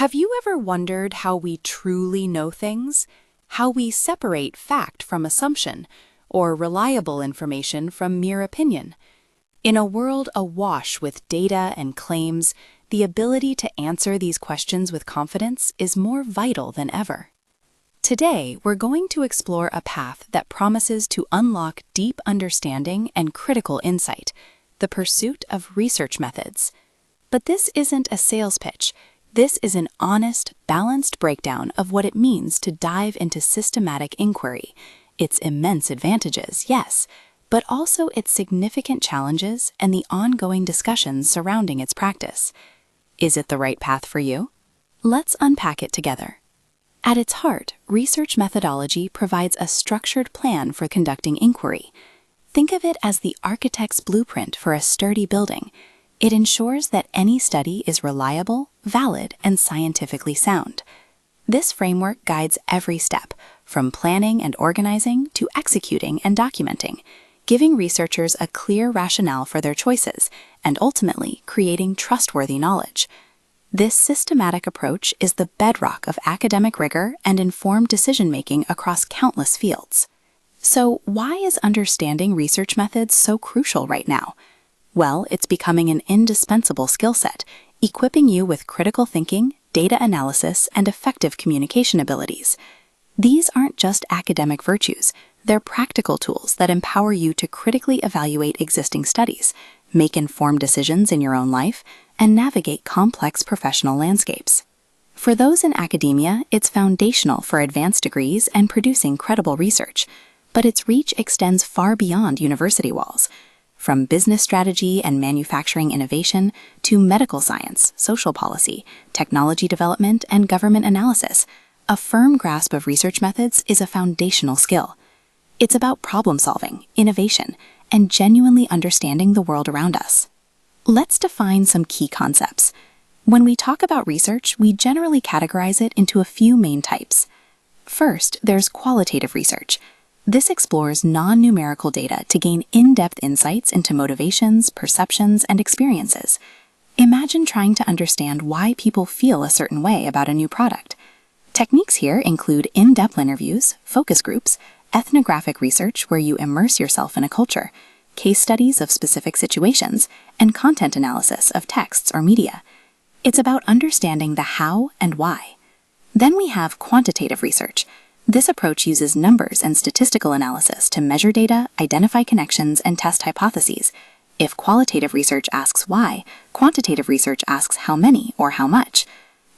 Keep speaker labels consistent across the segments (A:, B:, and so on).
A: Have you ever wondered how we truly know things? How we separate fact from assumption, or reliable information from mere opinion? In a world awash with data and claims, the ability to answer these questions with confidence is more vital than ever. Today, we're going to explore a path that promises to unlock deep understanding and critical insight, the pursuit of research methods. But this isn't a sales pitch. This is an honest, balanced breakdown of what it means to dive into systematic inquiry, its immense advantages, yes, but also its significant challenges and the ongoing discussions surrounding its practice. Is it the right path for you? Let's unpack it together. At its heart, research methodology provides a structured plan for conducting inquiry. Think of it as the architect's blueprint for a sturdy building. It ensures that any study is reliable, valid, and scientifically sound. This framework guides every step, from planning and organizing to executing and documenting, giving researchers a clear rationale for their choices and ultimately creating trustworthy knowledge. This systematic approach is the bedrock of academic rigor and informed decision-making across countless fields. So, why is understanding research methods so crucial right now? Well, it's becoming an indispensable skill set, equipping you with critical thinking, data analysis, and effective communication abilities. These aren't just academic virtues, they're practical tools that empower you to critically evaluate existing studies, make informed decisions in your own life, and navigate complex professional landscapes. For those in academia, it's foundational for advanced degrees and producing credible research, but its reach extends far beyond university walls. From business strategy and manufacturing innovation to medical science, social policy, technology development, and government analysis, a firm grasp of research methods is a foundational skill. It's about problem solving, innovation, and genuinely understanding the world around us. Let's define some key concepts. When we talk about research, we generally categorize it into a few main types. First, there's qualitative research. This explores non-numerical data to gain in-depth insights into motivations, perceptions, and experiences. Imagine trying to understand why people feel a certain way about a new product. Techniques here include in-depth interviews, focus groups, ethnographic research where you immerse yourself in a culture, case studies of specific situations, and content analysis of texts or media. It's about understanding the how and why. Then we have quantitative research. This approach uses numbers and statistical analysis to measure data, identify connections, and test hypotheses. If qualitative research asks why, quantitative research asks how many or how much.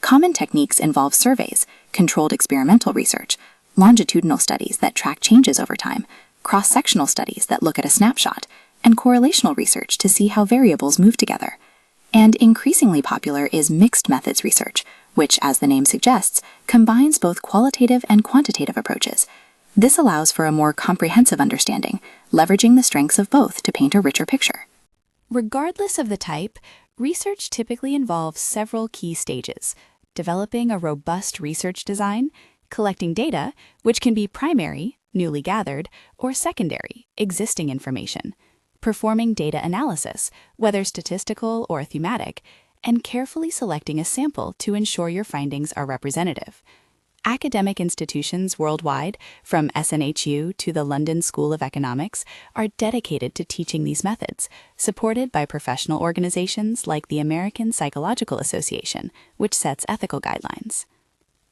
A: Common techniques involve surveys, controlled experimental research, longitudinal studies that track changes over time, cross-sectional studies that look at a snapshot, and correlational research to see how variables move together. And increasingly popular is mixed methods research, which, as the name suggests, combines both qualitative and quantitative approaches. This allows for a more comprehensive understanding, leveraging the strengths of both to paint a richer picture. Regardless of the type, research typically involves several key stages: developing a robust research design, collecting data, which can be primary, newly gathered, or secondary, existing information, performing data analysis, whether statistical or thematic, and carefully selecting a sample to ensure your findings are representative. Academic institutions worldwide, from SNHU to the London School of Economics, are dedicated to teaching these methods, supported by professional organizations like the American Psychological Association, which sets ethical guidelines.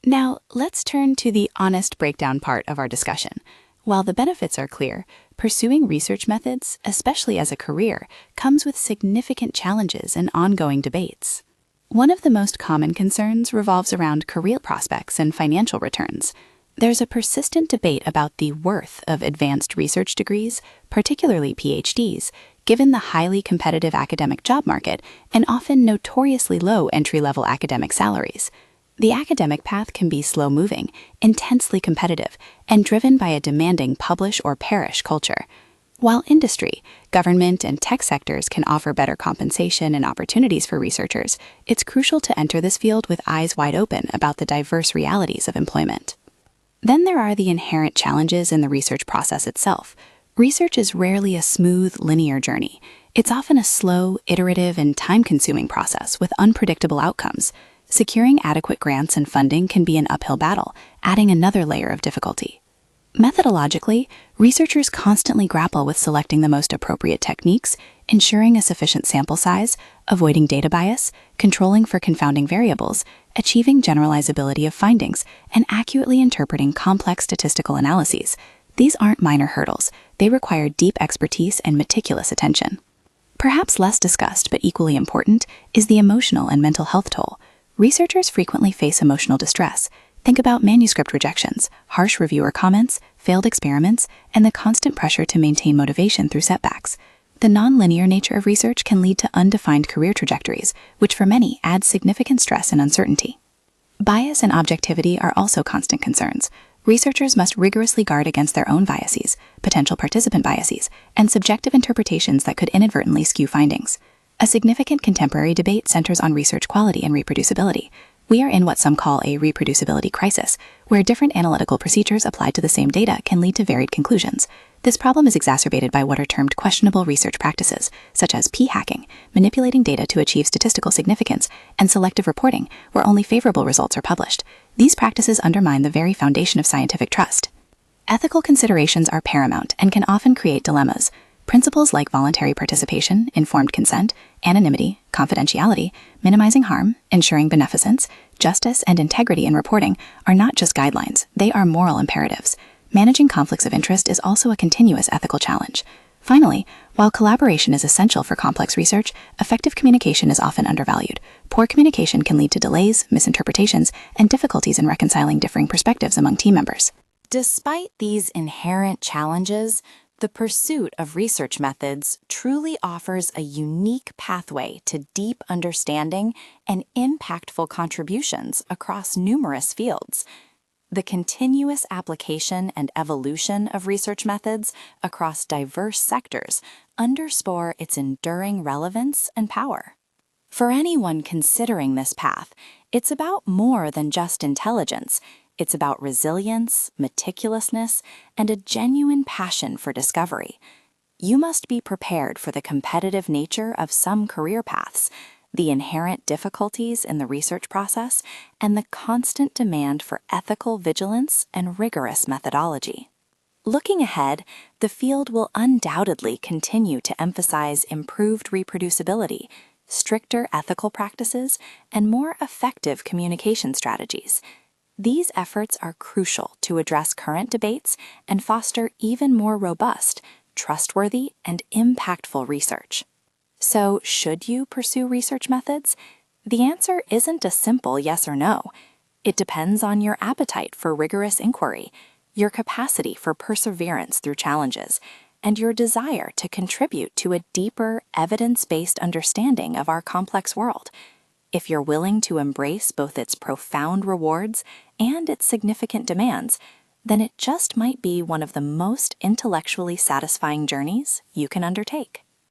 A: Now, let's turn to the honest breakdown part of our discussion. While the benefits are clear, pursuing research methods, especially as a career, comes with significant challenges and ongoing debates. One of the most common concerns revolves around career prospects and financial returns. There's a persistent debate about the worth of advanced research degrees, particularly PhDs, given the highly competitive academic job market and often notoriously low entry-level academic salaries. The academic path can be slow-moving, intensely competitive, and driven by a demanding publish or perish culture. While industry, government, and tech sectors can offer better compensation and opportunities for researchers, it's crucial to enter this field with eyes wide open about the diverse realities of employment. Then there are the inherent challenges in the research process itself. Research is rarely a smooth, linear journey. It's often a slow, iterative, and time-consuming process with unpredictable outcomes. securing adequate grants and funding can be an uphill battle, adding another layer of difficulty. Methodologically, researchers constantly grapple with selecting the most appropriate techniques, ensuring a sufficient sample size, avoiding data bias, controlling for confounding variables, achieving generalizability of findings, and accurately interpreting complex statistical analyses. These aren't minor hurdles. They require deep expertise and meticulous attention. Perhaps less discussed but equally important is the emotional and mental health toll. Researchers frequently face emotional distress. Think about manuscript rejections, harsh reviewer comments, failed experiments, and the constant pressure to maintain motivation through setbacks. The non-linear nature of research can lead to undefined career trajectories, which for many adds significant stress and uncertainty. Bias and objectivity are also constant concerns. Researchers must rigorously guard against their own biases, potential participant biases, and subjective interpretations that could inadvertently skew findings. A significant contemporary debate centers on research quality and reproducibility. We are in what some call a reproducibility crisis, where different analytical procedures applied to the same data can lead to varied conclusions. This problem is exacerbated by what are termed questionable research practices, such as p-hacking, manipulating data to achieve statistical significance, and selective reporting, where only favorable results are published. These practices undermine the very foundation of scientific trust. Ethical considerations are paramount and can often create dilemmas. Principles like voluntary participation, informed consent, anonymity, confidentiality, minimizing harm, ensuring beneficence, justice, and integrity in reporting are not just guidelines, they are moral imperatives. Managing conflicts of interest is also a continuous ethical challenge. Finally, while collaboration is essential for complex research, effective communication is often undervalued. Poor communication can lead to delays, misinterpretations, and difficulties in reconciling differing perspectives among team members. Despite these inherent challenges, the pursuit of research methods truly offers a unique pathway to deep understanding and impactful contributions across numerous fields. The continuous application and evolution of research methods across diverse sectors underscore its enduring relevance and power. For anyone considering this path, it's about more than just intelligence. It's about resilience, meticulousness, and a genuine passion for discovery. You must be prepared for the competitive nature of some career paths, the inherent difficulties in the research process, and the constant demand for ethical vigilance and rigorous methodology. Looking ahead, the field will undoubtedly continue to emphasize improved reproducibility, stricter ethical practices, and more effective communication strategies. These efforts are crucial to address current debates and foster even more robust, trustworthy, and impactful research. So, should you pursue research methods? The answer isn't a simple yes or no. It depends on your appetite for rigorous inquiry, your capacity for perseverance through challenges, and your desire to contribute to a deeper, evidence-based understanding of our complex world. If you're willing to embrace both its profound rewards and its significant demands, then it just might be one of the most intellectually satisfying journeys you can undertake.